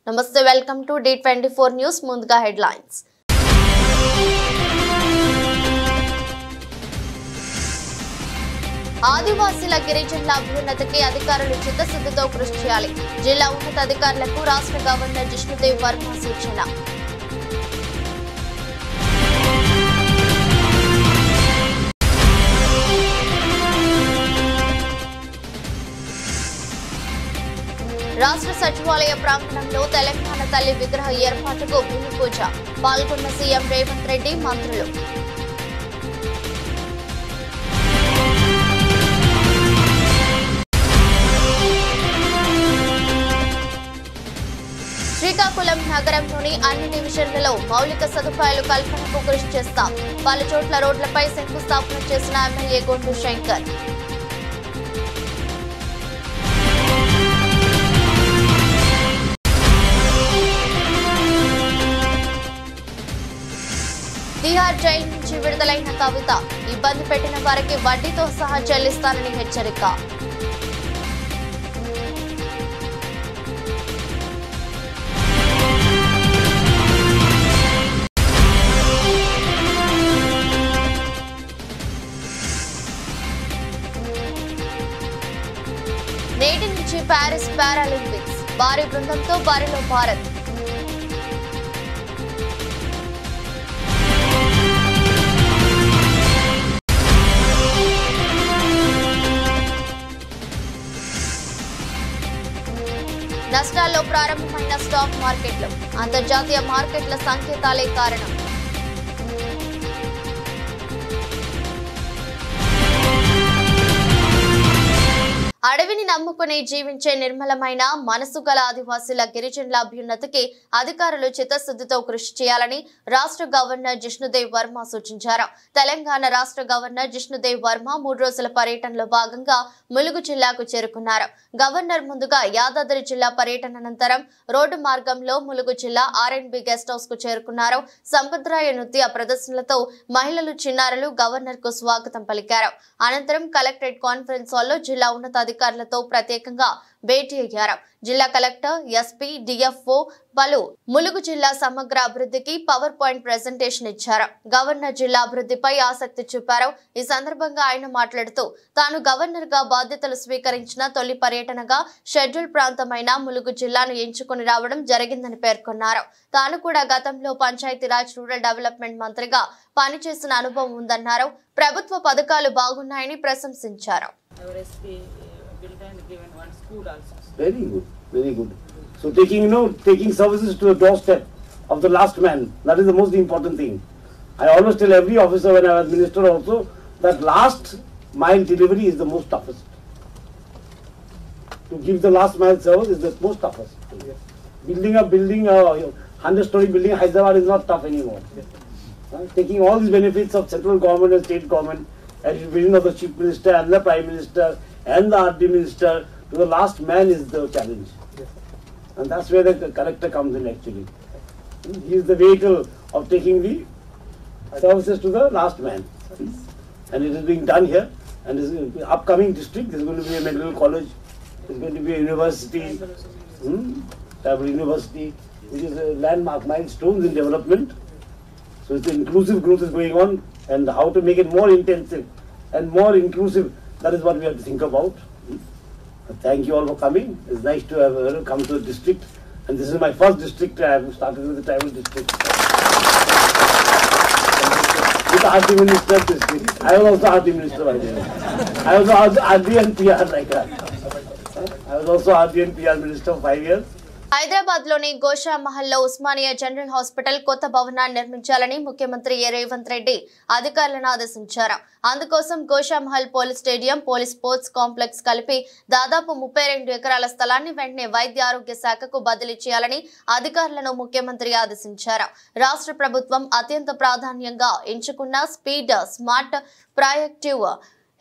నమస్తే welcome to D24 news ముందుగా headlines ఆదివాసీల గిరిజనుల అభ్యున్నతికి అధికారులు చిత్తశుద్ధితో కృషి చేయాలి జిల్లా ఉన్నతాధికారులకు రాష్ట్ర గవర్నర్ జిష్ణుదేవ్ వర్మ సూచన రాష్ట్ర సచివాలయ ప్రాంగణంలో తెలంగాణ తల్లి విగ్రహ ఏర్పాటుకు భూమి పూజ పాల్గొన్న సీఎం రేవంత్ రెడ్డి మంత్రులు శ్రీకాకుళం నగరంలోని అన్ని డివిజన్లలో మౌలిక సదుపాయాలు కల్పనకు కృషి చేస్తాం పలు చోట్ల రోడ్లపై శంకుస్థాపన చేసిన ఎమ్మెల్యే గొండు శంకర్ తిహార్ జైలు నుంచి విడుదలైన కవిత ఇబ్బంది పెట్టిన వారికి వడ్డీతో సహా చెల్లిస్తానని హెచ్చరిక నేటి నుంచి ప్యారిస్ పారాలింపిక్స్ భారీ బృందంతో బరిలో భారత్ నష్టాల్లో ప్రారంభమైన స్టాక్ మార్కెట్లు అంతర్జాతీయ మార్కెట్ల సంకేతాలే కారణం అడవిని నమ్ముకుని జీవించే నిర్మలమైన మనసు గల ఆదివాసీల గిరిజనుల అభ్యున్నతికి అధికారులు చిత్తశుద్ధితో కృషి చేయాలని రాష్ట్ర గవర్నర్ జిష్ణుదేవ్ వర్మ సూచించారు తెలంగాణ రాష్ట్ర గవర్నర్ జిష్ణుదేవ్ వర్మ 3 రోజుల పర్యటనలో భాగంగా ములుగు జిల్లాకు చేరుకున్నారు గవర్నర్ ముందుగా యాదాద్రి జిల్లా పర్యటన అనంతరం రోడ్డు మార్గంలో ములుగు జిల్లా R&B గెస్ట్ హౌస్ కు చేరుకున్నారు సంప్రదాయ నృత్య ప్రదర్శనలతో మహిళలు చిన్నారులు గవర్నర్ కు స్వాగతం పలికారు అనంతరం కలెక్టరేట్ కాన్ఫరెన్స్ హాల్లో జిల్లా ఉన్నతాధికారులతో ప్రత్యేకంగా భేటీ అయ్యారు జిల్లా కలెక్టర్ ఎస్పీ డిఎఫ్ఓ పలు ములుగు జిల్లా సమగ్ర అభివృద్ధికి పవర్ పాయింట్ ప్రెజెంటేషన్ ఇచ్చారు గవర్నర్ జిల్లా అభివృద్ధిపై ఆసక్తి చూపారు ఈ సందర్భంగా ఆయన మాట్లాడుతూ తాను గవర్నర్ గా బాధ్యతలు స్వీకరించిన తొలి పర్యటనగా షెడ్యూల్ ప్రాంతమైన ములుగు జిల్లాను ఎంచుకుని రావడం జరిగిందని పేర్కొన్నారు తాను కూడా గతంలో పంచాయతీరాజ్ రూరల్ డెవలప్మెంట్ మంత్రిగా పనిచేసిన అనుభవం ఉందన్నారు ప్రభుత్వ పథకాలు బాగున్నాయని ప్రశంసించారు Very good, very good. So taking services to the doorstep of the last man, that is the most important thing. I always tell every officer when I was minister also that last mile delivery is the most toughest. To give the last mile service is the most toughest. Building a 100-story building in Hyderabad is not tough anymore. Taking all these benefits of central government and state government, at the vision of the chief minister and the prime minister and the RD minister to the last man is the challenge. And that's where the collector comes in actually. He is the vehicle of taking the services to the last man. And it is being done here. And this is upcoming district, there is going to be a medical college, there is going to be a university, university, which is a landmark milestones in development. So it's the inclusive growth is going on, and how to make it more intensive and more inclusive, that is what we have to think about. Thank you all for coming. It's nice to have come to the district, and this is my first district. I have started with the tribal district. With RD minister district. I was also RD minister by the way. I was also RD and PR like that. I was also RD and PR minister for 5 years. Hyderabad లోని గోషా మహల్ లో Osmania general hospital కొత్త భవనాన్ని నిర్మించాలని ముఖ్యమంత్రి రేవంత్ రెడ్డి అధికారులను ఆదేశించారు అందుకోసం Gosha Mahal police stadium police sports complex కలిపి దాదాపు 32 ఎకరాల స్థలాన్ని వెంటనే వైద్య ఆరోగ్య శాఖకు బదిలీ చేయాలని అధికారులను ముఖ్యమంత్రి ఆదేశించారు రాష్ట్ర ప్రభుత్వం అత్యంత ప్రాధాన్యంగా ఎంచుకున్న speed smart proactive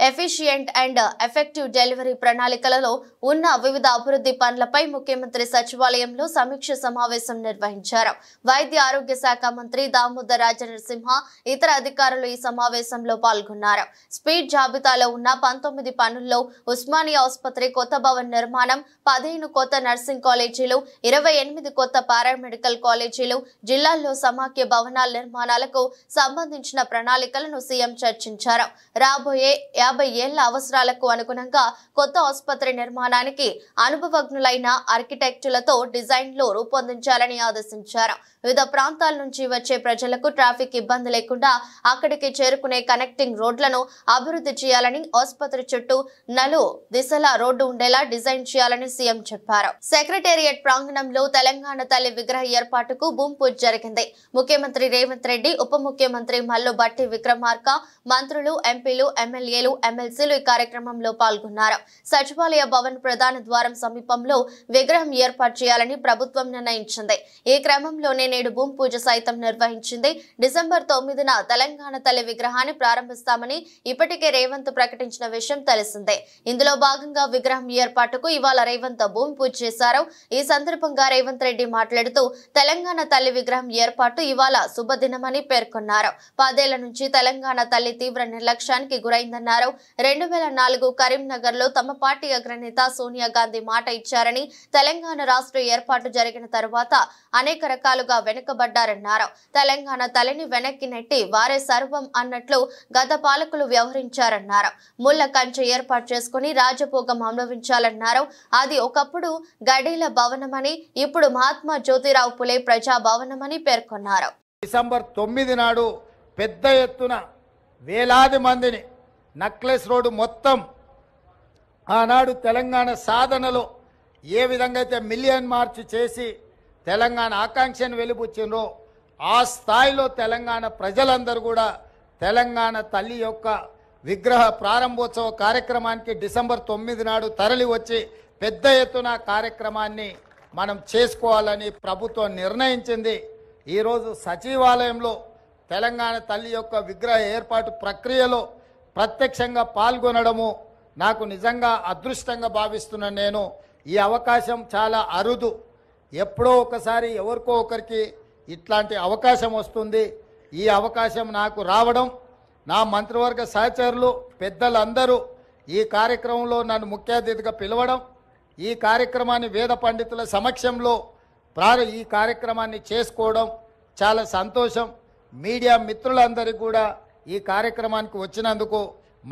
efficient and effective delivery ప్రణాళికలలో ఉన్న వివిధ అభివృద్ధి పనులపై ముఖ్యమంత్రి సచివాలయంలో సమీక్ష సమావేశం నిర్వహించారు. వైద్య ఆరోగ్య శాఖ మంత్రి దామోదర్ రాజనరసింహ ఇతర అధికారులు ఈ సమావేశంలో పాల్గొన్నారు. స్పీడ్ జాబితాలో ఉన్న 19 పనుల్లో ఉస్మానియా ఆసుపత్రి కొత్త భవన్ నిర్మాణం, 15 కొత్త నర్సింగ్ కాలేజీలు, 28 కొత్త పారామెడికల్ కాలేజీలు, జిల్లాల్లో సమాఖ్య భవనాల నిర్మాణాలకు సంబంధించిన ప్రణాళికలను సీఎం చర్చించారు. రాబోయే 50 ఏళ్ల అవసరాలకు అనుగుణంగా కొత్త ఆసుపత్రి నిర్మాణానికి అనుభవజ్ఞులైన ఆర్కిటెక్టులతో డిజైన్లు రూపొందించాలని ఆదేశించారు. వివిధ ప్రాంతాల నుంచి వచ్చే ప్రజలకు ట్రాఫిక్ ఇబ్బంది లేకుండా అక్కడికి చేరుకునే కనెక్టింగ్ రోడ్లను అభివృద్ధి చేయాలని, ఆసుపత్రి చుట్టూ నలు దిశల రోడ్డు ఉండేలా డిజైన్ చేయాలని సీఎం చెప్పారు. సెక్రటేరియట్ ప్రాంగణంలో తెలంగాణ తల్లి విగ్రహ ఏర్పాటుకు భూమి పూజ జరిగింది. ముఖ్యమంత్రి రేవంత్ రెడ్డి, ఉప ముఖ్యమంత్రి మల్లు భట్టి విక్రమార్క, మంత్రులు, ఎంపీలు, ఎమ్మెల్యేలు, ఎమ్మెల్సీలు ఈ కార్యక్రమంలో పాల్గొన్నారు. సచివాలయ భవన్ ప్రధాన ద్వారం సమీపంలో విగ్రహం ఏర్పాటు చేయాలని ప్రభుత్వం నిర్ణయించింది. ఈ క్రమంలోనే నేడు భూమి పూజ సైతం నిర్వహించింది. డిసెంబర్ 9న తెలంగాణ తల్లి విగ్రహాన్ని ప్రారంభిస్తామని ఇప్పటికే రేవంత్ ప్రకటించిన విషయం తెలిసిందే. ఇందులో భాగంగా విగ్రహం ఏర్పాటుకు ఇవాళ రేవంత్ భూమి పూజ చేశారు. ఈ సందర్భంగా రేవంత్ రెడ్డి మాట్లాడుతూ తెలంగాణ తల్లి విగ్రహం ఏర్పాటు ఇవాళ శుభదినమని పేర్కొన్నారు. 10 ఏళ్ల నుంచి తెలంగాణ తల్లి తీవ్ర నిర్లక్ష్యానికి గురైందన్నారు. 2004 కరీంనగర్ లో తమ పార్టీ అగ్రనేత సోనియా గాంధీ మాట ఇచ్చారని, తెలంగాణ రాష్ట్ర ఏర్పాటు జరిగిన తరువాత అనేక రకాలుగా వెనుకబడ్డారన్నారు. తెలంగాణ తల్లిని వెనక్కి నెట్టి వారే సర్వం అన్నట్లు గత పాలకులు వ్యవహరించారన్నారు. ముళ్ల కంచె ఏర్పాటు చేసుకుని రాజభోగం అనుభవించాలన్నారు. అది ఒకప్పుడు గడీల భవనమని, ఇప్పుడు మహాత్మా జ్యోతిరావు పులే ప్రజా భవనమని పేర్కొన్నారు. డిసెంబర్ 9 నాడు పెద్ద ఎత్తున వేలాది మందిని నక్లెస్ రోడ్డు మొత్తం ఆనాడు తెలంగాణ సాధనలో ఏ విధంగా అయితే మిలియన్ మార్చ్ చేసి తెలంగాణ ఆకాంక్షను వెలిబుచ్చినో ఆ స్థాయిలో తెలంగాణ ప్రజలందరూ కూడా తెలంగాణ తల్లి యొక్క విగ్రహ ప్రారంభోత్సవ కార్యక్రమానికి డిసెంబర్ 9 నాడు తరలి వచ్చి పెద్ద ఎత్తున కార్యక్రమాన్ని మనం చేసుకోవాలని ప్రభుత్వం నిర్ణయించింది. ఈరోజు సచివాలయంలో తెలంగాణ తల్లి యొక్క విగ్రహ ఏర్పాటు ప్రక్రియలో ప్రత్యక్షంగా పాల్గొనడము నాకు నిజంగా అదృష్టంగా భావిస్తున్నాను. నేను ఈ అవకాశం చాలా అరుదు. ఎప్పుడో ఒకసారి ఎవరికో ఒకరికి ఇట్లాంటి అవకాశం వస్తుంది. ఈ అవకాశం నాకు రావడం, నా మంత్రివర్గ సహచరులు పెద్దలందరూ ఈ కార్యక్రమంలో నన్ను ముఖ్య అతిథిగా పిలవడం, ఈ కార్యక్రమాన్ని వేద పండితుల సమక్షంలో ఈ కార్యక్రమాన్ని చేసుకోవడం చాలా సంతోషం. మీడియా మిత్రులందరికీ కూడా ఈ కార్యక్రమానికి వచ్చినందుకు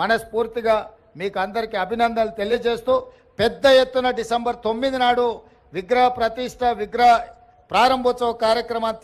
మనస్ఫూర్తిగా మీకు అందరికీ అభినందనలు తెలియజేస్తూ పెద్ద ఎత్తున డిసెంబర్ 9 నాడు విగ్రహ ప్రతిష్ట, విగ్రహ ప్రారంభోత్సవ కార్యక్రమాన్ని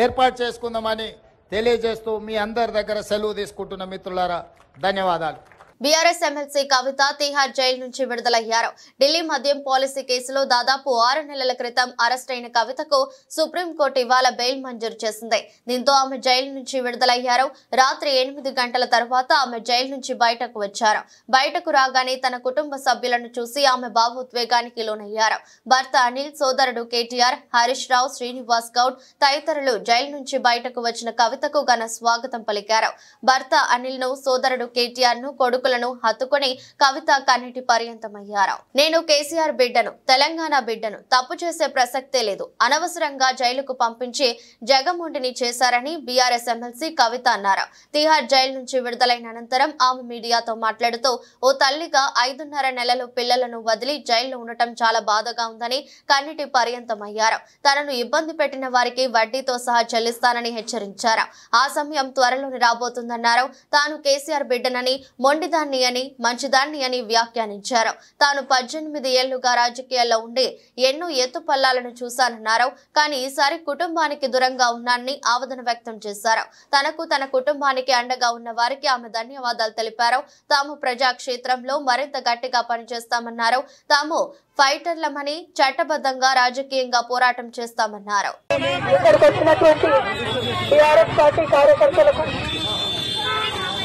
ఏర్పాటు చేసుకుందామని తెలియజేస్తూ మీ అందరి దగ్గర సెలవు తీసుకుంటున్న మిత్రులారా, ధన్యవాదాలు. బీఆర్ఎస్ ఎమ్మెల్సీ కవిత తిహార్ జైలు నుంచి విడుదలయ్యారు. ఢిల్లీ మద్యం పాలసీ కేసులో దాదాపు 6 నెలల క్రితం అరెస్ట్ అయిన కవితకు సుప్రీంకోర్టు ఇవాళ బెయిల్ మంజూరు చేసింది. దీంతో ఆమె జైలు నుంచి విడుదలయ్యారు. రాత్రి 8 గంటల తర్వాత ఆమె జైలు నుంచి బయటకు వచ్చారు. బయటకు రాగానే తన కుటుంబ సభ్యులను చూసి ఆమె భావోద్వేగానికి లోనయ్యారు. భర్త అనిల్, సోదరుడు కేటీఆర్, హరీష్ రావు, శ్రీనివాస్ గౌడ్ తదితరులు జైలు నుంచి బయటకు వచ్చిన కవితకు ఘన స్వాగతం పలికారు. భర్త అనిల్ ను, సోదరుడు కేటీఆర్ ను, కొడుకు హత్తుకొని కవిత కన్నీటి పర్యంతమయ్యారు. నేను కేసీఆర్ బిడ్డను, తెలంగాణ బిడ్డను, తప్పు చేసే ప్రసక్తే లేదు. అనవసరంగా జైలుకు పంపించి జగముండిని చేశారని బీఆర్ఎస్ ఎమ్మెల్సీ కవిత అన్నారు. తిహార్ జైలు నుంచి విడుదలైన అనంతరం ఆమె మీడియాతో మాట్లాడుతూ, ఓ తల్లిగా 5.5 నెలలు పిల్లలను వదిలి జైల్లో ఉండటం చాలా బాధగా ఉందని కన్నీటి పర్యంతమయ్యారు. తనను ఇబ్బంది పెట్టిన వారికి వడ్డీతో సహా చెల్లిస్తానని హెచ్చరించారు. ఆ సమయం త్వరలోనే రాబోతుందన్నారు. తాను కేసీఆర్ బిడ్డనని, మొండిదాన్ని అని, మంచిదాన్ని అని వ్యాఖ్యానించారు. తాను 18 ఏళ్లుగా రాజకీయాల్లో ఉండి ఎన్నో ఎత్తుపల్లాలను చూశానన్నారు. కానీ ఈసారి కుటుంబానికి దూరంగా ఉన్నానని ఆవేదన వ్యక్తం చేశారు. తనకు, తన కుటుంబానికి అండగా ఉన్న వారికి ఆమె ధన్యవాదాలు తెలిపారు. తాము ప్రజాక్షేత్రంలో మరింత గట్టిగా పనిచేస్తామన్నారు. తాము ఫైటర్లమని, చట్టబద్ధంగా రాజకీయంగా పోరాటం చేస్తామన్నారు.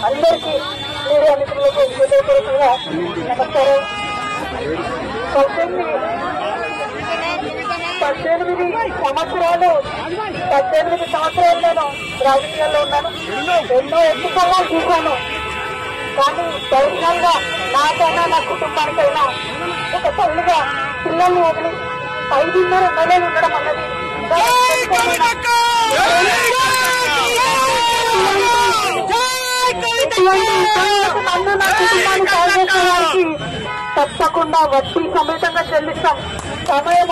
అందరికీ మీడియా మిత్రులకు హృదయపూర్వకంగా నమస్కారం. 18 సంవత్సరాలు నేను రాజకీయాల్లో ఉన్నాను. ఎన్నో ఎత్తుకోవాలని చూశాను. కానీ పర్సనల్ గా నాకైనా నా కుటుంబానికైనా ఒక తల్లిగా పిల్లల్ని వదిలి 5.5 నెలలు ఉండడం అన్నది నన్ను నా కుటుంబాన్ని సాధించడానికి తప్పకుండా వడ్డీ సమేతంగా చెల్లిస్తాం. సమయం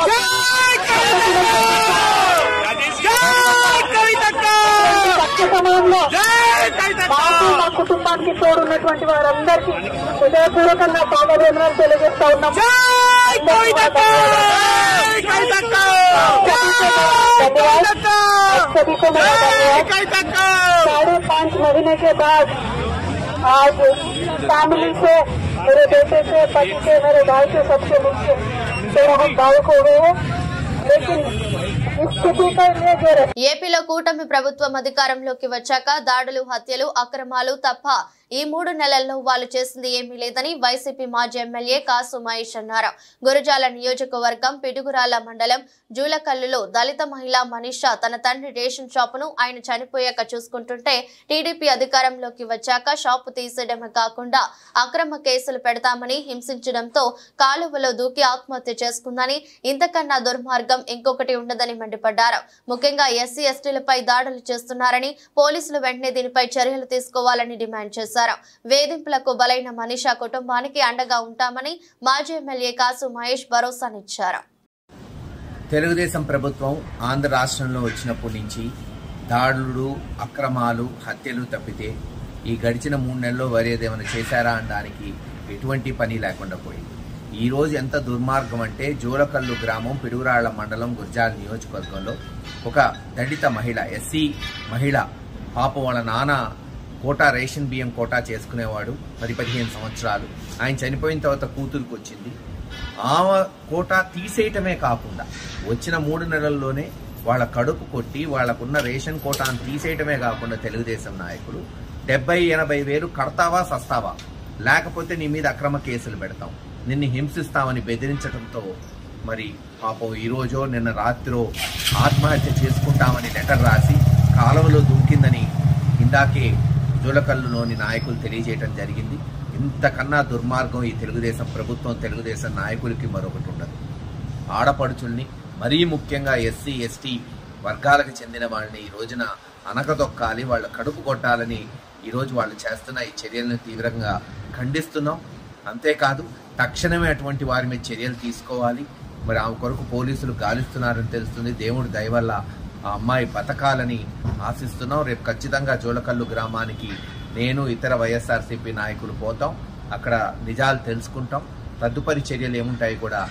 సమయంలో మాకు మా కుటుంబానికి తోడున్నటువంటి వారందరికీ హృదయపూర్వకంగా పాదాభివందనాలు తెలియజేస్తా ఉన్నాం. 5.5 महीने के बाद आज फैमिली से, मेरे बेटे से, पति से, मेरे भाई से, सबसे मुझसे थोड़ा हम भावुक हो गए हैं. लेकिन इस स्थिति का ఏపీలో కూటమి ప్రభుత్వం అధికారంలోకి వచ్చాక దాడులు, హత్యలు, అక్రమాలు తప్ప ఈ 3 నెలల్లో వాళ్ళు చేసింది ఏమీ లేదని వైసీపీ మాజీ ఎమ్మెల్యే కాసు మహేష్ అన్నారు. గురజాల నియోజకవర్గం పిడుగురాల మండలం జూలకల్లులో దళిత మహిళ మనీషా తన తండ్రి రేషన్ షాపును ఆయన చనిపోయాక చూసుకుంటుంటే టీడీపీ అధికారంలోకి వచ్చాక షాపు తీసేయడమే కాకుండా అక్రమ కేసులు పెడతామని హింసించడంతో కాలువలో దూకి ఆత్మహత్య చేసుకుందని, ఇంతకన్నా దుర్మార్గం ఇంకొకటి ఉండదని మండిపడ్డారు. ముఖ్యంగా ఎస్సీ ఎస్టీలపై దాడులు చేస్తున్నారని, పోలీసులు వెంటనే దీనిపై చర్యలు తీసుకోవాలని డిమాండ్ చేశారు. వేధింపులకు బలైన మనీషా కుటుంబానికి అండగా ఉంటామని మాజీ ఎమ్మెల్యే కాసు మహేష్ భరోసానిచ్చారు. తెలుగుదేశం ప్రభుత్వం ఆంధ్ర రాష్ట్రంలో వచ్చినప్పటి నుంచి దాడులు, అక్రమాలు, హత్యలు తప్పితే ఈ గడిచిన 3 నెలల్లో వరేదేమైనా చేశారా అనడానికి ఎటువంటి పని లేకుండా పోయింది. ఈ రోజు ఎంత దుర్మార్గం అంటే జూలకల్లు గ్రామం పిడుగురాళ్ల మండలం గురజాల నియోజకవర్గంలో ఒక దళిత మహిళ, ఎస్సీ మహిళ, పాపం వాళ్ళ నాన్న కోటా రేషన్ బియ్యం కోటా చేసుకునేవాడు, 10-15 సంవత్సరాలు. ఆయన చనిపోయిన తర్వాత కూతురుకు వచ్చింది. ఆమె కోటా తీసేయటమే కాకుండా వచ్చిన 3 నెలల్లోనే వాళ్ళ కడుపు కొట్టి వాళ్లకున్న రేషన్ కోటాను తీసేయటమే కాకుండా తెలుగుదేశం నాయకులు 70-80 వేలు కడతావా సస్తావా, లేకపోతే నీ మీద అక్రమ కేసులు పెడతాం, నిన్ను హింసిస్తామని బెదిరించడంతో మరి పాపం ఈరోజో నిన్న రాత్రో ఆత్మహత్య చేసుకుంటామని లెటర్ రాసి కాలువలో దూకిందని ఇందాకే జూలకల్లులోని నాయకులు తెలియజేయడం జరిగింది. ఇంతకన్నా దుర్మార్గం ఈ తెలుగుదేశం ప్రభుత్వం, తెలుగుదేశం నాయకులకి మరొకటి ఉండదు. ఆడపడుచుల్ని, మరీ ముఖ్యంగా ఎస్సీ ఎస్టీ వర్గాలకు చెందిన వాళ్ళని ఈ రోజున అనకదొక్కాలి, వాళ్ళ కడుపు కొట్టాలని ఈరోజు వాళ్ళు చేస్తున్న ఈ చర్యలను తీవ్రంగా ఖండిస్తున్నాం. అంతేకాదు తక్షణమే అటువంటి వారి మీద చర్యలు తీసుకోవాలి. మరి ఆమె కొరకు పోలీసులు గాలిస్తున్నారని తెలుస్తుంది. దేవుడి దయ వల్ల ఆ అమ్మాయి బతకాలని ఆశిస్తున్నాం. రేపు ఖచ్చితంగా జూలకల్లు గ్రామానికి నేను, ఇతర వైఎస్ఆర్సీపీ నాయకులు పోతాం. అక్కడ నిజాలు తెలుసుకుంటాం. తదుపరి చర్యలు ఏముంటాయి కూడా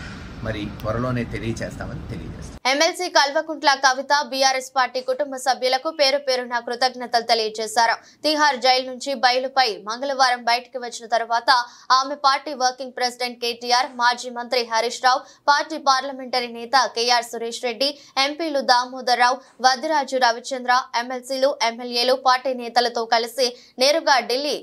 మరి త్వరలోనే తెలియజేస్తామని తెలియజేస్తాం. MLC Kalvakuntla Kavitha BRS party కుటుంబ సభ్యులకు పేరు పేరున కృతజ్ఞతలు తెలియజేశారు. తిహార్ జైలు నుంచి బయలుపై మంగళవారం బయటకు వచ్చిన తర్వాత ఆమె పార్టీ వర్కింగ్ ప్రెసిడెంట్ కేటీఆర్, మాజీ మంత్రి హరీష్ రావు, పార్టీ పార్లమెంటరీ నేత కేఆర్ సురేష్ రెడ్డి, ఎంపీలు దామోదర్ రావు, వద్దిరాజు రవిచంద్ర, ఎమ్మెల్సీలు, ఎమ్మెల్యేలు, పార్టీ నేతలతో కలిసి నేరుగా ఢిల్లీ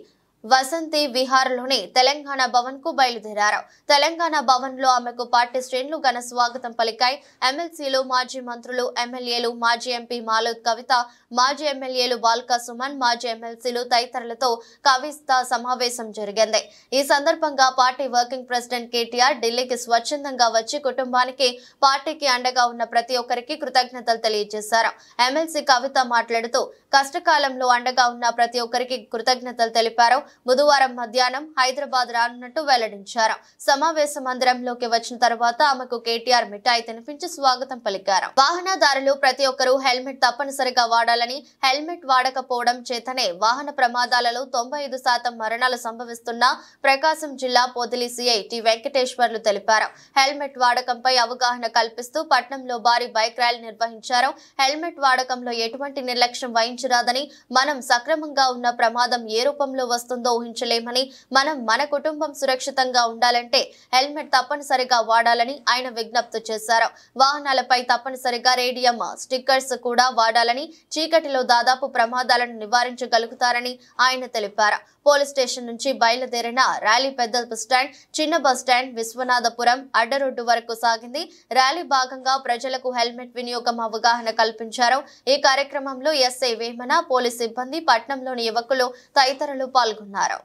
వసంతి విహార్లోని తెలంగాణ భవన్ కు బయలుదేరారు. తెలంగాణ భవన్ లో ఆమెకు పార్టీ శ్రేణులు ఘన స్వాగతం పలికాయి. ఎమ్మెల్సీలు, మాజీ మంత్రులు, ఎమ్మెల్యేలు, మాజీ ఎంపీ మాలోద్ కవిత, మాజీ ఎమ్మెల్యేలు బాల్కా సుమన్, మాజీ ఎమ్మెల్సీలు తదితరులతో కవిత సమావేశం జరిగింది. ఈ సందర్భంగా పార్టీ వర్కింగ్ ప్రెసిడెంట్ కేటీఆర్ ఢిల్లీకి స్వచ్ఛందంగా వచ్చి కుటుంబానికి, పార్టీకి అండగా ఉన్న ప్రతి ఒక్కరికి కృతజ్ఞతలు తెలియజేశారు. ఎమ్మెల్సీ కవిత మాట్లాడుతూ కష్టకాలంలో అండగా ఉన్న ప్రతి ఒక్కరికి కృతజ్ఞతలు తెలిపారు. బుధవారం మధ్యాహ్నం హైదరాబాద్ రానున్నట్టు వెల్లడించారు. సమావేశ మందిరంలోకి వచ్చిన తర్వాత ఆమెకు కేటీఆర్ మిఠాయి తినిపించి స్వాగతం పలికారు. వాహనదారులు ప్రతి ఒక్కరూ హెల్మెట్ తప్పనిసరిగా వాడాలని, హెల్మెట్ వాడకపోవడం చేతనే వాహన ప్రమాదాలలో 95% మరణాలు సంభవిస్తున్న ప్రకాశం జిల్లా పొదిలి సిఐ టి వెంకటేశ్వర్లు తెలిపారు. హెల్మెట్ వాడకంపై అవగాహన కల్పిస్తూ పట్నంలో భారీ బైక్ ర్యాలీ నిర్వహించారు. హెల్మెట్ వాడకంలో ఎటువంటి నిర్లక్ష్యం వహించరాదని, మనం సక్రమంగా ఉన్న ప్రమాదం ఏ రూపంలో వస్తుందో ఊహించలేమని, మనం మన కుటుంబం సురక్షితంగా ఉండాలంటే హెల్మెట్ తప్పనిసరిగా వాడాలని ఆయన విజ్ఞప్తి చేశారు. వాహనాలపై తప్పనిసరిగా రేడియం స్టిక్కర్స్ కూడా వాడాలని, చీకటిలో దాదాపు ప్రమాదాలను నివారించగలుగుతారని ఆయన తెలిపారు. పోలీస్ స్టేషన్ నుంచి బయలుదేరిన ర్యాలీ పెద్ద బస్టాండ్, చిన్న బస్టాండ్, విశ్వనాథపురం అడ్డరోడ్డు వరకు సాగింది. ర్యాలీ భాగంగా ప్రజలకు హెల్మెట్ వినియోగం అవగాహన కల్పించారు. ఈ కార్యక్రమంలో ఎస్ఐ వేమన, పోలీస్ సిబ్బంది, పట్నంలోని యువకులు తదితరులు పాల్గొన్నారు.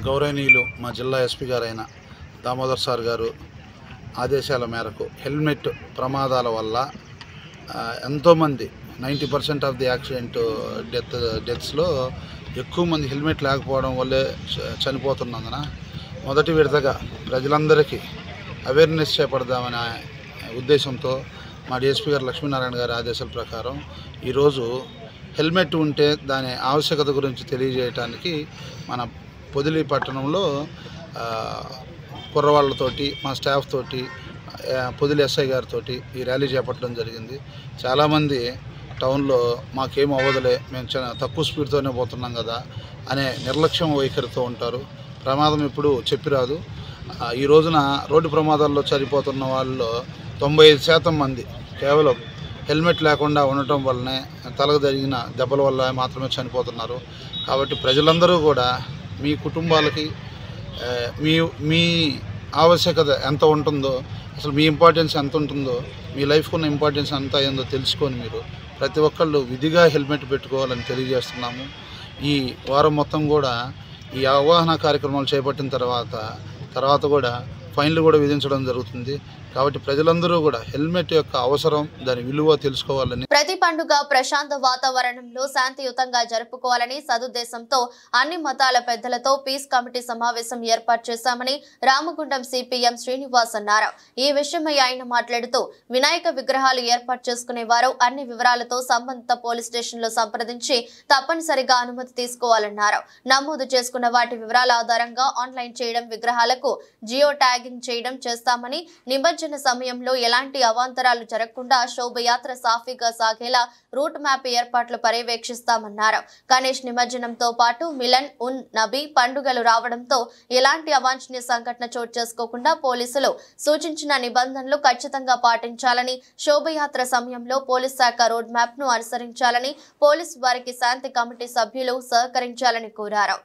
గౌరవనీయులు మా జిల్లా ఎస్పీ గారైన దామోదర్ సార్ గారు ఆదేశాల మేరకు హెల్మెట్ ప్రమాదాల వల్ల ఎంతోమంది 90% ఆఫ్ ది యాక్సిడెంట్ డెత్స్లో ఎక్కువ మంది హెల్మెట్ లేకపోవడం వల్లే చనిపోతున్నందున మొదటి విడతగా ప్రజలందరికీ అవేర్నెస్ చేపడదామనే ఉద్దేశంతో మా డిఎస్పీ గారు లక్ష్మీనారాయణ గారి ఆదేశాల ప్రకారం ఈరోజు హెల్మెట్ ఉంటే దాని ఆవశ్యకత గురించి తెలియజేయడానికి మన పొదిలి పట్టణంలో కుర్రవాళ్ళతోటి మా స్టాఫ్ తోటి పొదిలి ఎస్ఐ గారితో ఈ ర్యాలీ చేపట్టడం జరిగింది. చాలామంది టౌన్లో మాకేం అవ్వదులే, మేము తక్కువ స్పీడ్తోనే పోతున్నాం కదా అనే నిర్లక్ష్యం వైఖరితో ఉంటారు. ప్రమాదం ఎప్పుడు చెప్పిరాదు. ఈ రోజున రోడ్డు ప్రమాదాల్లో చనిపోతున్న వాళ్ళలో 95% మంది కేవలం హెల్మెట్ లేకుండా ఉండటం వల్లనే, తలకు జరిగిన దెబ్బల వల్ల మాత్రమే చనిపోతున్నారు. కాబట్టి ప్రజలందరూ కూడా మీ కుటుంబాలకి మీ ఆవశ్యకత ఎంత ఉంటుందో, అసలు మీ ఇంపార్టెన్స్ ఎంత ఉంటుందో, మీ లైఫ్కు ఉన్న ఇంపార్టెన్స్ ఎంత అయిందో తెలుసుకొని మీరు ప్రతి ఒక్కళ్ళు విధిగా హెల్మెట్ పెట్టుకోవాలని తెలియజేస్తున్నాము. ఈ వారం మొత్తం కూడా ఈ అవగాహన కార్యక్రమాలు చేపట్టిన తర్వాత కూడా ఫైన్లు కూడా విధించడం జరుగుతుంది. కాబట్టి ప్రజలందరూ కూడా హెల్మెట్ యొక్క అవసరం, దాని విలువ తెలుసుకోవాలని, ప్రతి పండుగ ప్రశాంత వాతావరణంలో శాంతియుతంగా జరుపుకోవాలని సదుద్దేశంతో అన్ని మతాల పెద్దలతో పీస్ కమిటీ సమావేశం ఏర్పాటు చేశామని రామగుండం సిపిఎం శ్రీనివాస్ అన్నారు. ఈ విషయమై ఆయన మాట్లాడుతూ వినాయక విగ్రహాలు ఏర్పాటు చేసుకునే వారు అన్ని వివరాలతో సంబంధిత పోలీస్ స్టేషన్ లో సంప్రదించి తప్పనిసరిగా అనుమతి తీసుకోవాలన్నారు. నమోదు చేసుకున్న వాటి వివరాల ఆధారంగా ఆన్లైన్ చేయడం, విగ్రహాలకు జియో ట్యాగింగ్ చేయడం చేస్తామని, నిమజ్జన సమయంలో ఎలాంటి అవాంతరాలు జరగకుండా శోభయాత్ర సాఫీగా సాగేలా రూట్ మ్యాప్ ఏర్పాట్లు పర్యవేక్షిస్తామన్నారు. గణేష్ నిమజ్జనంతో పాటు మిలన్ ఉన్ నబీ పండుగలు రావడంతో ఎలాంటి అవాంఛనీయ సంఘటన చోటు చేసుకోకుండా పోలీసులు సూచించిన నిబంధనలు ఖచ్చితంగా పాటించాలని, శోభయాత్ర సమయంలో పోలీస్ శాఖ రోడ్ మ్యాప్ ను అనుసరించాలని, పోలీసు వారికి శాంతి కమిటీ సభ్యులు సహకరించాలని కోరారు.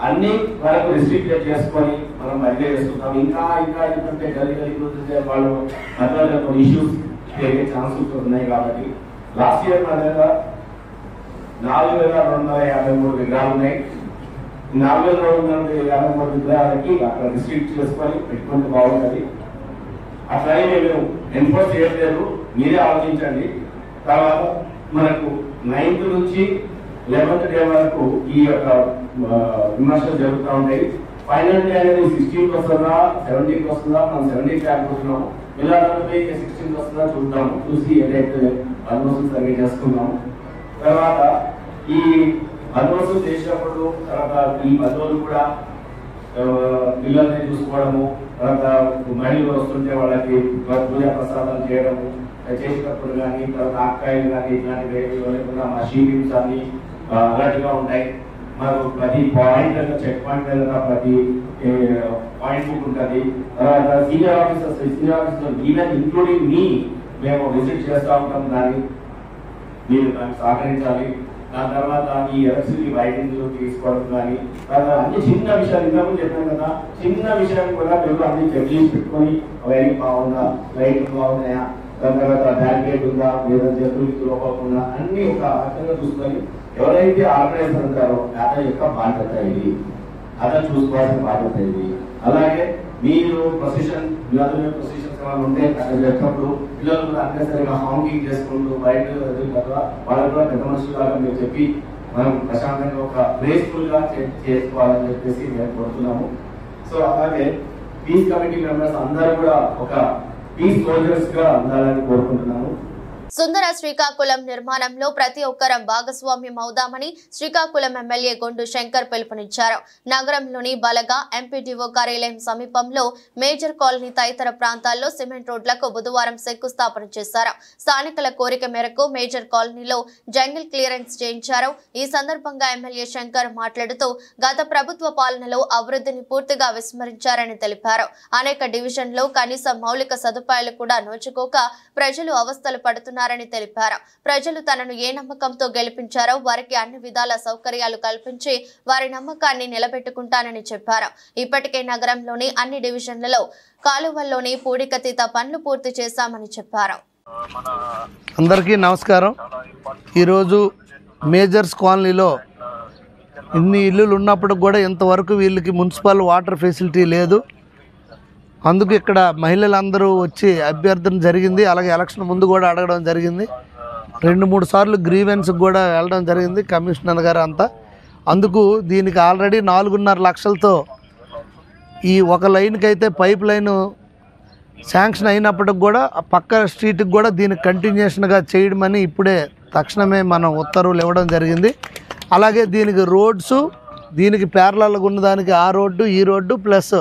అన్ని వరకు రిస్ట్రిక్ట్ చేసుకొని మనం మధ్య చేస్తున్నాం. ఇంకా ఎందుకంటే గలి వాళ్ళు మధ్యలో కొన్ని ఇష్యూస్ జరిగే ఛాన్సెస్ ఉన్నాయి. కాబట్టి లాస్ట్ ఇయర్ మన దగ్గర 4253 విగ్రహాలు ఉన్నాయి. 4253 విగ్రహాలకి అక్కడ రిస్ట్రిక్ట్ చేసుకొని పెట్టుకుంటే బాగుంటుంది. అట్లాగే మేము ఎన్ఫోర్స్ చేయలేదు, మీరే ఆలోచించండి. తర్వాత మనకు 9th నుంచి 11th డే వరకు ఈ యొక్క విమర్శలు జరుగుతూ ఉంటాయి. ఫైనల్ డే అనేది 16th వస్తుందా 17th వస్తుందా, మనం 17th అనుకుంటున్నాము. పిల్లలపై 16th వస్తుందా చూద్దాము, చూసి ఏదైతే బందోబస్తు సరిగ్గా చేసుకున్నాము. తర్వాత ఈ బందోబస్తు చేసినప్పుడు తర్వాత ఈ బంధువులు కూడా పిల్లల్ని చూసుకోవడము, తర్వాత మహిళలు వస్తుంటే వాళ్ళకి పూజా ప్రసాదాలు చేయడము చేసినప్పుడు కానీ, తర్వాత ఆక్కాయలు కానీ ఇట్లాంటివి లేకుండా మా షీటింగ్స్ అన్ని అలర్ట్ గా ఉంటాయి. మనకు ప్రతి పాయింట్ చెక్ పాయింట్ దగ్గర ప్రతి పాయింట్ బుక్ ఉంటుంది. తర్వాత సీనియర్ ఆఫీసర్స్ ఈవెన్ ఇంక్లూడింగ్ మీ మేము విజిట్ చేస్తూ ఉంటాం. దాన్ని మీరు దానికి సహకరించాలి. దాని తర్వాత ఈ ఎలక్ట్రిసిటీ వైరింగ్ తీసుకోవడం కానీ, తర్వాత అన్ని చిన్న విషయాలు ఇంతకుముందు చెప్పాను కదా, చిన్న విషయాన్ని కూడా మీరు అన్ని చెక్ చేసి పెట్టుకొని వైరింగ్ బాగుందా, లైట్లు బాగున్నాయా, దాని తర్వాత బ్యారికేడ్ ఉందా, లేదా చేతులకి లోపకుండా అన్ని ఒక రకంగా చూసుకొని ఎవరైతే ఆర్గనైజర్ ఉంటారో అతని యొక్క బాధ్యత ఇది, అతను చూసుకోవాల్సిన బాధ్యత ఇది. అలాగే మీరు ప్రొసెషన్ ఉంటే అక్కడ చెప్పినప్పుడు పిల్లలు కూడా అన్నెసరిగా హాంకింగ్ చేసుకుంటూ బయట వాళ్ళకు కూడా పెద్ద మనుషులాగా మీరు చెప్పి మనం ప్రశాంతంగా ఒక గ్రేస్ఫుల్ గా చేసుకోవాలని చెప్పేసి మేము కోరుతున్నాము. సో అలాగే పీస్ కమిటీ మెంబర్స్ అందరూ కూడా ఒక పీస్ సోల్జర్స్ గా ఉండాలని కోరుకుంటున్నాము. సుందర శ్రీకాకుళం నిర్మాణంలో ప్రతి ఒక్కరం భాగస్వామ్యం అవుదామని శ్రీకాకుళం ఎమ్మెల్యే గొండు శంకర్ పిలుపునిచ్చారు. నగరంలోని బలగా ఎంపీడీఓ కార్యాలయం సమీపంలో మేజర్ కాలనీ తదితర ప్రాంతాల్లో సిమెంట్ రోడ్లకు బుధవారం శంకుస్థాపన చేశారు. స్థానికుల కోరిక మేరకు మేజర్ కాలనీలో జంగిల్ క్లియరెన్స్ చేయించారు. ఈ సందర్భంగా ఎమ్మెల్యే శంకర్ మాట్లాడుతూ గత ప్రభుత్వ పాలనలో అభివృద్ధిని పూర్తిగా విస్మరించారని తెలిపారు. అనేక డివిజన్లో కనీస మౌలిక సదుపాయాలు కూడా నోచుకోక ప్రజలు అవస్థలు పడుతున్నారు తెలిపారు. ప్రజలు తనను ఏ నమ్మకంతో గెలిపించారో వారికి అన్ని విధాల సౌకర్యాలు కల్పించి వారి నమ్మకాన్ని నిలబెట్టుకుంటానని చెప్పారు. ఇప్పటికే నగరంలోని అన్ని డివిజన్లలో కాలువల్లోని పూడికతీత పనులు పూర్తి చేశామని చెప్పారు. అందరికీ నమస్కారం. ఈరోజు మేజర్స్ కాలనీలో ఇన్ని ఇల్లులు ఉన్నప్పుడు కూడా ఇంతవరకు వీళ్ళకి మున్సిపల్ వాటర్ ఫెసిలిటీ లేదు. అందుకు ఇక్కడ మహిళలందరూ వచ్చి అభ్యర్థన జరిగింది. అలాగే ఎలక్షన్ ముందు కూడా అడగడం జరిగింది. 2-3 సార్లు గ్రీవెన్స్కి కూడా వెళ్ళడం జరిగింది కమిషనర్ గారు అంతా. అందుకు దీనికి ఆల్రెడీ 4.5 లక్షలతో ఈ ఒక లైన్కి అయితే పైప్ లైను శాంక్షన్ అయినప్పటికి కూడా పక్క స్ట్రీట్కి కూడా దీనికి కంటిన్యూషన్గా చేయడమని ఇప్పుడే తక్షణమే మనం ఉత్తర్వులు ఇవ్వడం జరిగింది. అలాగే దీనికి రోడ్సు, దీనికి ప్యారలల్గా ఉన్నదానికి ఆ రోడ్డు, ఈ రోడ్డు ప్లస్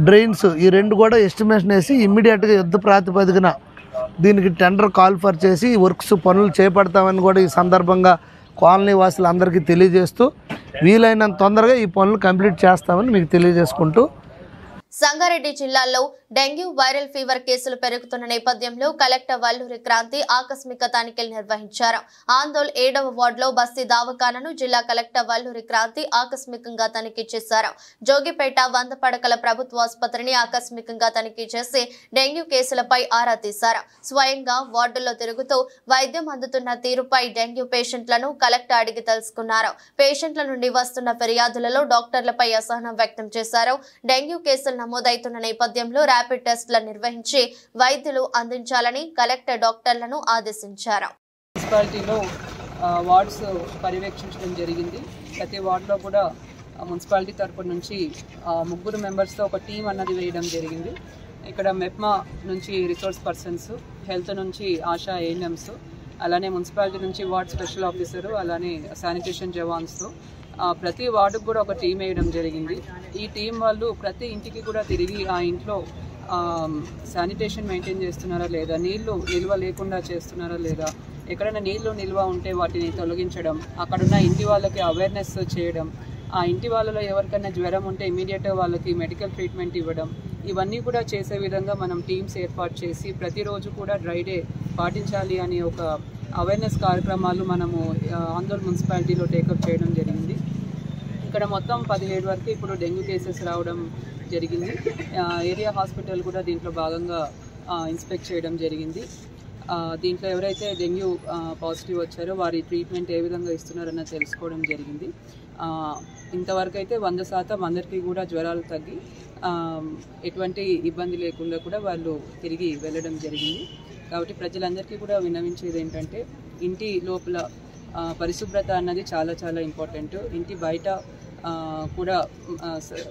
డ్రైన్స్ ఈ 2 కూడా ఎస్టిమేషన్ వేసి ఇమ్మీడియట్గా యుద్ధ ప్రాతిపదికన దీనికి టెండర్ కాల్ఫర్ చేసి వర్క్స్ పనులు చేపడతామని కూడా ఈ సందర్భంగా కాలనీ వాసులందరికీ తెలియజేస్తూ వీలైనంత తొందరగా ఈ పనులు కంప్లీట్ చేస్తామని మీకు తెలియజేసుకుంటూ సంగారెడ్డి జిల్లాలో డెంగ్యూ వైరల్ ఫీవర్ కేసులు పెరుగుతున్న నేపథ్యంలో కలెక్టర్ వల్లూరి క్రాంతి ఆకస్మిక తనిఖీలు నిర్వహించారు. ఆందోళ్ 7వ వార్డులో బస్తీ దవాఖానాను జిల్లా కలెక్టర్ వల్లూరి క్రాంతి ఆకస్మికంగా తనిఖీ చేశారు. జోగిపేట 100 పడకల ప్రభుత్వ ఆసుపత్రిని ఆకస్మికంగా తనిఖీ చేసి డెంగ్యూ కేసులపై ఆరా తీశారు. స్వయంగా వార్డుల్లో తిరుగుతూ వైద్యం అందుతున్న తీరుపై డెంగ్యూ పేషెంట్లను కలెక్టర్ అడిగి తెలుసుకున్నారు. పేషెంట్ల నుండి వస్తున్న ఫిర్యాదులలో డాక్టర్లపై అసహనం వ్యక్తం చేశారు. డెంగ్యూ కేసులు నమోదవుతున్న నేపథ్యంలో ర్యాపిడ్ టెస్టులు నిర్వహించి వైద్యులు అందించాలని కలెక్టర్ డాక్టర్లను ఆదేశించారు. మున్సిపాలిటీలో వార్డ్స్ పర్యవేక్షించడం జరిగింది. ప్రతి వార్డులో కూడా మున్సిపాలిటీ తరపు నుంచి 3 మెంబర్స్తో ఒక టీం అన్నది వేయడం జరిగింది. ఇక్కడ మెప్మా నుంచి రిసోర్స్ పర్సన్స్, హెల్త్ నుంచి ఆశా ఏఎన్ఎంస్, అలానే మున్సిపాలిటీ నుంచి వార్డ్ స్పెషల్ ఆఫీసరు, అలానే శానిటేషన్ జవాన్స్తో ప్రతి వార్డుకు కూడా ఒక టీం వేయడం జరిగింది. ఈ టీం వాళ్ళు ప్రతి ఇంటికి కూడా తిరిగి ఆ ఇంట్లో శానిటేషన్ మెయింటైన్ చేస్తున్నారా లేదా, నీళ్లు నిల్వ లేకుండా చేస్తున్నారా లేదా, ఎక్కడైనా నీళ్లు నిల్వ ఉంటే వాటిని తొలగించడం, అక్కడున్న ఇంటి వాళ్ళకి అవేర్నెస్ చేయడం, ఆ ఇంటి వాళ్ళలో ఎవరికైనా జ్వరం ఉంటే ఇమీడియట్గా వాళ్ళకి మెడికల్ ట్రీట్మెంట్ ఇవ్వడం, ఇవన్నీ కూడా చేసే విధంగా మనం టీమ్స్ ఏర్పాటు చేసి ప్రతిరోజు కూడా డ్రై డే పాటించాలి అనే ఒక అవేర్నెస్ కార్యక్రమాలు మనము ఆందోళన మున్సిపాలిటీలో టేకప్ చేయడం జరిగింది. ఇక్కడ మొత్తం 17 వరకు ఇప్పుడు డెంగ్యూ కేసెస్ రావడం జరిగింది. ఏరియా హాస్పిటల్ కూడా దీంట్లో భాగంగా ఇన్స్పెక్ట్ చేయడం జరిగింది. దీంట్లో ఎవరైతే డెంగ్యూ పాజిటివ్ వచ్చారో వారి ట్రీట్మెంట్ ఏ విధంగా ఇస్తున్నారన్న తెలుసుకోవడం జరిగింది. ఇంతవరకు అయితే 100% అందరికీ కూడా జ్వరాలు తగ్గి ఎటువంటి ఇబ్బంది లేకుండా కూడా వాళ్ళు తిరిగి వెళ్ళడం జరిగింది. కాబట్టి ప్రజలందరికీ కూడా విన్నవించేది ఏంటంటే ఇంటి లోపల పరిశుభ్రత అన్నది చాలా చాలా ఇంపార్టెంట్. ఇంటి బయట కూడా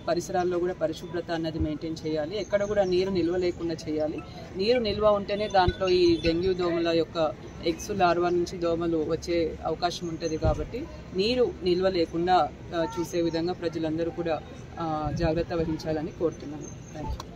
పరిసరాల్లో కూడా పరిశుభ్రత అన్నది మెయింటైన్ చేయాలి. ఎక్కడ కూడా నీరు నిల్వ లేకుండా చేయాలి. నీరు నిల్వ ఉంటేనే దాంట్లో ఈ డెంగ్యూ దోమల యొక్క ఎగ్స్ లార్వా నుంచి దోమలు వచ్చే అవకాశం ఉంటుంది. కాబట్టి నీరు నిల్వ లేకుండా చూసే విధంగా ప్రజలందరూ కూడా జాగ్రత్త వహించాలని కోరుతున్నాను. Thank you.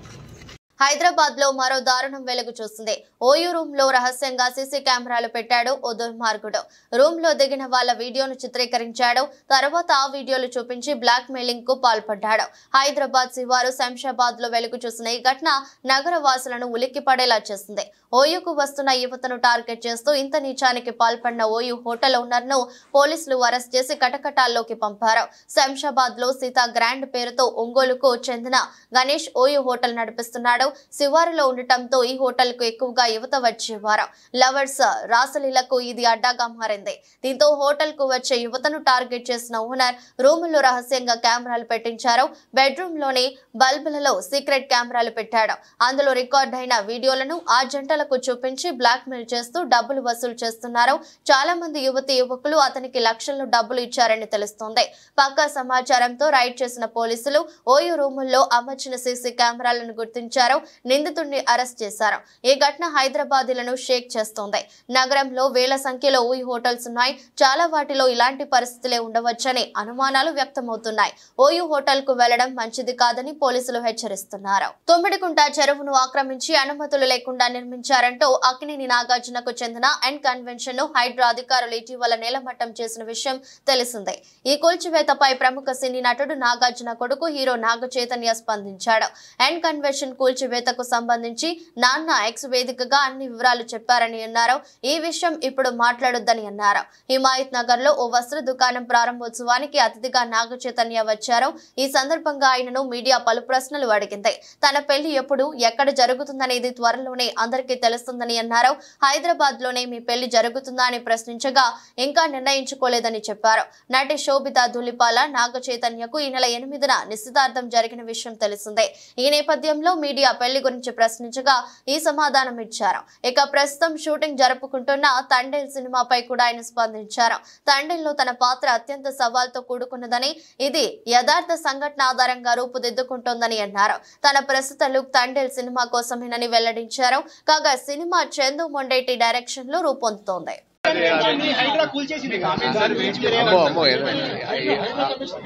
హైదరాబాద్ లో మరో దారుణం వెలుగు చూసింది. ఓయూ రూమ్ లో రహస్యంగా సీసీ కెమెరాలు పెట్టాడు ఓ దుర్మార్గుడు. రూమ్ లో దిగిన వాళ్ళ వీడియోను చిత్రీకరించాడు. తర్వాత ఆ వీడియోలు చూపించి బ్లాక్ మెయిలింగ్ కు పాల్పడ్డాడు. హైదరాబాద్ శివారు శంషాబాద్ లో వెలుగు చూసిన ఈ ఘటన నగర వాసులను ఉలిక్కి పడేలా చేసింది. ఓయూకు వస్తున్న యువతను టార్గెట్ చేస్తూ ఇంత నీచానికి పాల్పడిన ఓయూ హోటల్ ఓనర్ ను పోలీసులు అరెస్ట్ చేసి కటకటాల్లోకి పంపారు. శంషాబాద్ లో సీతా గ్రాండ్ పేరుతో ఒంగోలుకు చెందిన గణేష్ ఓయూ హోటల్ నడిపిస్తున్నాడు. శివారులో ఉండటంతో ఈ హోటల్ కు ఎక్కువగా యువత వచ్చేవారు. లవర్స్ రాసలీలకు ఇది అడ్డాగా మారింది. దీంతో హోటల్ కు వచ్చే యువతను టార్గెట్ చేసిన ఓనర్ రూముల్లో రహస్యంగా కెమెరాలు పెట్టించారు. బెడ్రూమ్ లోని బల్బులలో సీక్రెట్ కెమెరాలు పెట్టాడు. అందులో రికార్డ్ అయిన వీడియోలను ఆ జంటలకు చూపించి బ్లాక్ మెయిల్ చేస్తూ డబ్బులు వసూలు చేస్తున్నారు. చాలా మంది యువతి యువకులు అతనికి లక్షల్లో డబ్బులు ఇచ్చారని తెలుస్తోంది. పక్కా సమాచారంతో రైడ్ చేసిన పోలీసులు ఓయూ రూముల్లో అమర్చిన సీసీ కెమెరాలను గుర్తించారు. నిందితుడిని అరెస్ట్ చేశారు. ఈ ఘటన హైదరాబాదీలను షేక్ చేస్తోంది. నగరంలో వేల సంఖ్యలో ఓయూ హోటల్స్ ఉన్నాయి. చాలా వాటిలో ఇలాంటి పరిస్థితులే ఉండవచ్చని అనుమానాలు వ్యక్తమవుతున్నాయి. ఓయూ హోటల్ కు వెళ్లడం మంచిది కాదని పోలీసులు హెచ్చరిస్తున్నారు. తుమ్మిడికుంట చెరువును ఆక్రమించి అనుమతులు లేకుండా నిర్మించారంటూ అక్కినేని నాగార్జునకు చెందిన ఎన్ కన్వెన్షన్ ను హైడ్రా అధికారులు ఇటీవల నేలమట్టం చేసిన విషయం తెలిసిందే. ఈ కూల్చివేతపై ప్రముఖ సినీ నటుడు నాగార్జున కొడుకు హీరో నాగ చైతన్య స్పందించాడు. ఎన్ కన్వెన్షన్ కూల్చి కూల్చివేతకు సంబంధించి నాన్న ఎక్స్ వేదికగా అన్ని వివరాలు చెప్పారని అన్నారు. ఈ విషయం ఇప్పుడు మాట్లాడొద్దని అన్నారు. హిమాయత్ నగర్ లో ఓ వస్త్ర దుకాణం ప్రారంభోత్సవానికి అతిథిగా నాగ చైతన్య వచ్చారు. ఈ సందర్భంగా ఆయనను మీడియా పలు ప్రశ్నలు అడిగింది. తన పెళ్లి ఎప్పుడు ఎక్కడ జరుగుతుందనేది త్వరలోనే అందరికీ తెలుస్తుందని అన్నారు. హైదరాబాద్ లోనే మీ పెళ్లి జరుగుతుందా అని ప్రశ్నించగా ఇంకా నిర్ణయించుకోలేదని చెప్పారు. నటి శోభితా ధులిపాల నాగ చైతన్యకు ఈ నెల 8న నిశ్చితార్థం జరిగిన విషయం తెలిసిందే. ఈ నేపథ్యంలో మీడియా పెళ్లి గురించి ప్రశ్నించగా ఈ సమాధానం ఇచ్చారు. ఇక ప్రస్తుతం షూటింగ్ జరుపుకుంటున్న తండేల్ సినిమాపై కూడా ఆయన స్పందించారు. తండేల్లో తన పాత్ర అత్యంత సవాల్తో కూడుకున్నదని, ఇది యథార్థ సంఘటన ఆధారంగా రూపుదిద్దుకుంటోందని అన్నారు. తన ప్రస్తుత లుక్ తండేల్ సినిమా కోసమేనని వెల్లడించారు. కాగా సినిమా చందు మొండేటి డైరెక్షన్ లో రూపొందుతోంది.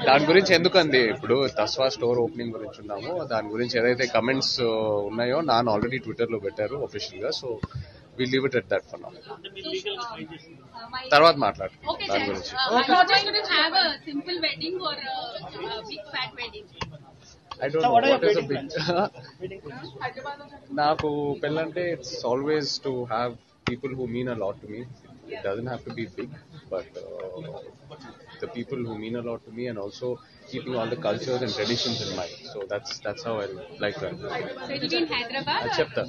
దాని గురించి ఎందుకండి, ఇప్పుడు తస్వా స్టోర్ ఓపెనింగ్ గురించి ఉన్నాము, దాని గురించి ఏదైతే కమెంట్స్ ఉన్నాయో నాన్న ఆల్రెడీ ట్విట్టర్ లో పెట్టారు ఒఫీషియల్ గా. So we leave it at that for now. తర్వాత మాట్లాడుతున్నాం దాని గురించి. I don't know what is a big నాకు పెళ్ళంటే it's always to have people who mean a lot to me. It doesn't have to be big, but the people who mean a lot to me, and also keeping all the cultures and traditions in mind. So that's how I like that. చెప్తా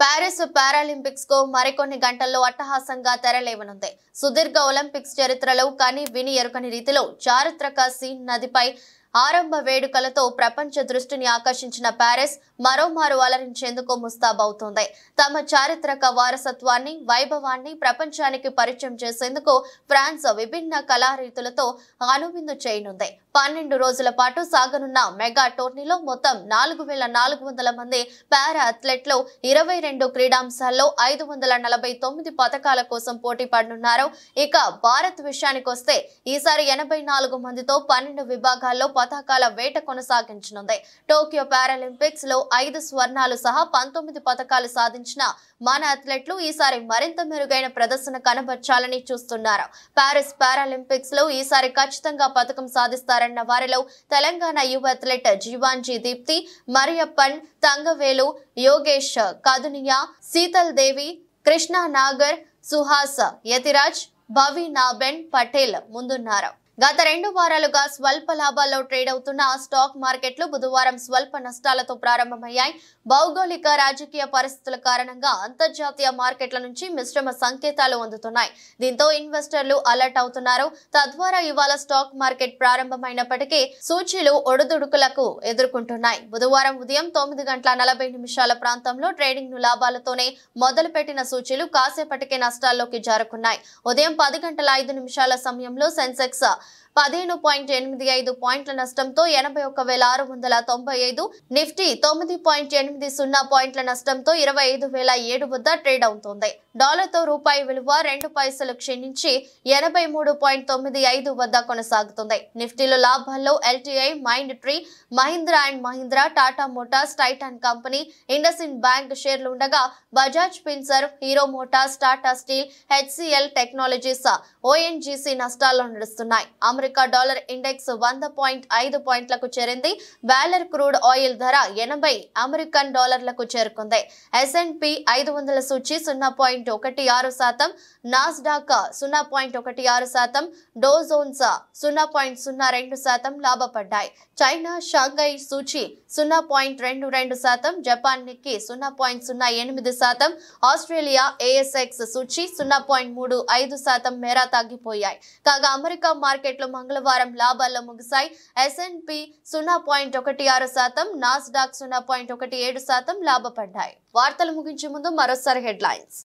Paris Paralympics కు మరికొన్ని గంటల్లో అట్టహాసంగా తెరలేవనుంది. సుదీర్ఘ Olympics చరిత్రలో కని విని ఎరుకని రీతిలో చారిత్రక సీన్ నదిపై ఆరంభ వేడుకలతో ప్రపంచ దృష్టిని ఆకర్షించిన పారిస్ మరోమారు అలరించేందుకు ముస్తాబవుతోంది. తమ చారిత్రక వారసత్వాన్ని, వైభవాన్ని ప్రపంచానికి పరిచయం చేసేందుకు ఫ్రాన్స్ విభిన్న కళారీతులతో అనువిందు చేయనుంది. 12 రోజుల పాటు సాగనున్న మెగా టోర్నీలో మొత్తం 4400 మంది పారా అథ్లెట్లు 22 క్రీడాంశాల్లో 549 పథకాల కోసం పోటీ పడనున్నారు. ఇక భారత్ విషయానికొస్తే ఈసారి 84 మందితో 12 విభాగాల్లో పథకాల వేట కొనసాగించనుంది. టోక్యో పారాలింపిక్స్ లో 5 స్వర్ణాలు సహా 19 పథకాలు సాధించిన మన అథ్లెట్లు ఈసారి మరింత మెరుగైన ప్రదర్శన కనబర్చాలని చూస్తున్నారు. పారిస్ పారాలింపిక్స్ లో ఈసారి ఖచ్చితంగా పథకం సాధిస్తారన్న వారిలో తెలంగాణ యువ అథ్లెట్ జీవాంజీ దీప్తి, మరియప్పన్, తంగవేలు, యోగేష్ కదునియా, శీతల్ దేవి, కృష్ణా నాగర్, సుహాస్ యతిరాజ్, భవి నాబెన్ పటేల్ ముందున్నారు. గత 2 వారాలుగా స్వల్ప లాభాల్లో ట్రేడ్ అవుతున్న స్టాక్ మార్కెట్లు బుధవారం స్వల్ప నష్టాలతో ప్రారంభమయ్యాయి. భౌగోళిక రాజకీయ పరిస్థితుల కారణంగా అంతర్జాతీయ మార్కెట్ల నుంచి మిశ్రమ సంకేతాలు అందుతున్నాయి. దీంతో ఇన్వెస్టర్లు అలర్ట్ అవుతున్నారు. తద్వారా ఇవాళ స్టాక్ మార్కెట్ ప్రారంభమైనప్పటికీ సూచీలు ఒడుదుడుకులకు ఎదుర్కొంటున్నాయి. బుధవారం ఉదయం 9:40 ప్రాంతంలో ట్రేడింగ్ ను లాభాలతోనే మొదలుపెట్టిన సూచీలు కాసేపటికే నష్టాల్లోకి జారుకున్నాయి. ఉదయం 10:05 సమయంలో సెన్సెక్స్ 15.85 పాయింట్ల నష్టంతో 81,695, నిఫ్టీ 9.80 పాయింట్ల నష్టంతో 25,007 వద్ద ట్రేడ్ అవుతోంది. డాలర్తో రూపాయి విలువ 2 పైసలు క్షీణించి 83.95 వద్ద కొనసాగుతుంది. నిఫ్టీలో లాభాల్లో LTI, mind tree, Mahindra and Mahindra, Tata Motors, Titan company, IndusInd bank షేర్లు ఉండగా Bajaj Finserv, hero Motors, Tata steel, HCl technologies, ONGC నష్టాల్లో నడుస్తున్నాయి. అమెరికా డాలర్ ఇండెక్స్ 100.5 పాయింట్లకు చేరింది. వాలర్ క్రూడ్ ఆయిల్ ధర 80 అమెరికన్ డాలర్లకు చేరుకుంది. S&P 500 సూచి 0.16%, నాస్డాక్ 0.16%, డో జోన్స్ 0.02% లాభపడ్డాయి. చైనా షాంఘై సూచి 0.22%, జపాన్ నిక్కీ 0.08%, ఆస్ట్రేలియా ASX సూచి 0.35% మేర తగ్గిపోయాయి. కాగా అమెరికా మార్కెట్లు మంగళవారం లాభాల్లో ముగిశాయి. S&P 0.16%, Nasdaq 0.17% లాభపడ్డాయి. వార్తలు ముగించే ముందు మరోసారి హెడ్లైన్స్.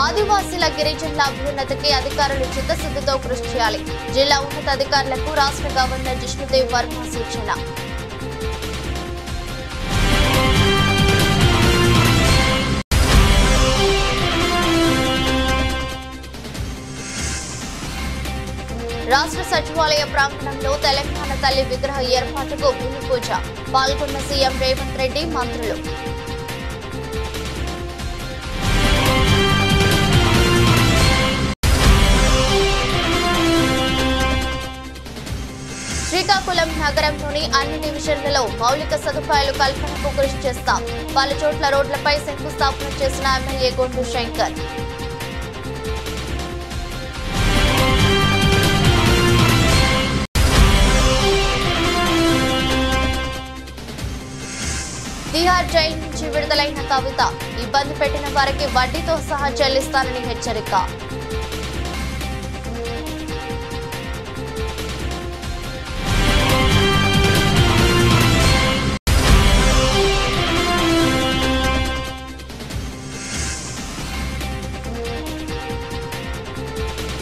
ఆదివాసీల గిరిజనుల అభ్యున్నతికి అధికారులు చిత్తశుద్ధితో కృషి చేయాలి. జిల్లా ఉన్నతాధికారులకు రాష్ట్ర గవర్నర్ జిష్ణుదేవ్ వర్మ సూచన. రాష్ట్ర సచివాలయ ప్రాంగణంలో తెలంగాణ తల్లి విగ్రహ ఏర్పాటుకు భూమి పూజ. పాల్గొన్న సీఎం రేవంత్ రెడ్డి, మంత్రులు. శ్రీకాకుళం నగరంలోని అన్ని డివిజన్లలో మౌలిక సదుపాయాలు కల్పనకు కృషి చేస్తాం. పలు చోట్ల రోడ్లపై శంకుస్థాపన చేసిన ఎమ్మెల్యే గొండు శంకర్. తిహార్ జైలు నుంచి విడుదలైన కవిత ఇబ్బంది పెట్టిన వారికి వడ్డీతో సహా చెల్లిస్తానని హెచ్చరిక.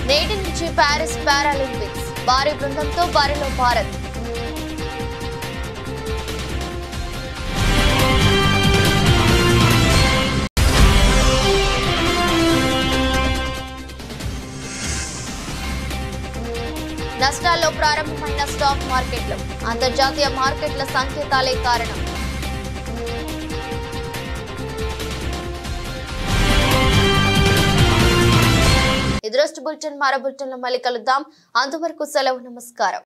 నేటి నుంచి ప్యారిస్ పారాలింపిక్స్ భారీ బృందంతో బరిలో భారత్. నష్టాల్లో ప్రారంభమైన స్టాక్ మార్కెట్లు అంతర్జాతీయ మార్కెట్ల సంకేతాలే కారణం. ఇది రోజు బులెటిన్. మరో బులెటిన్లో మళ్ళీ కలుద్దాం. అంతవరకు సెలవు. నమస్కారం.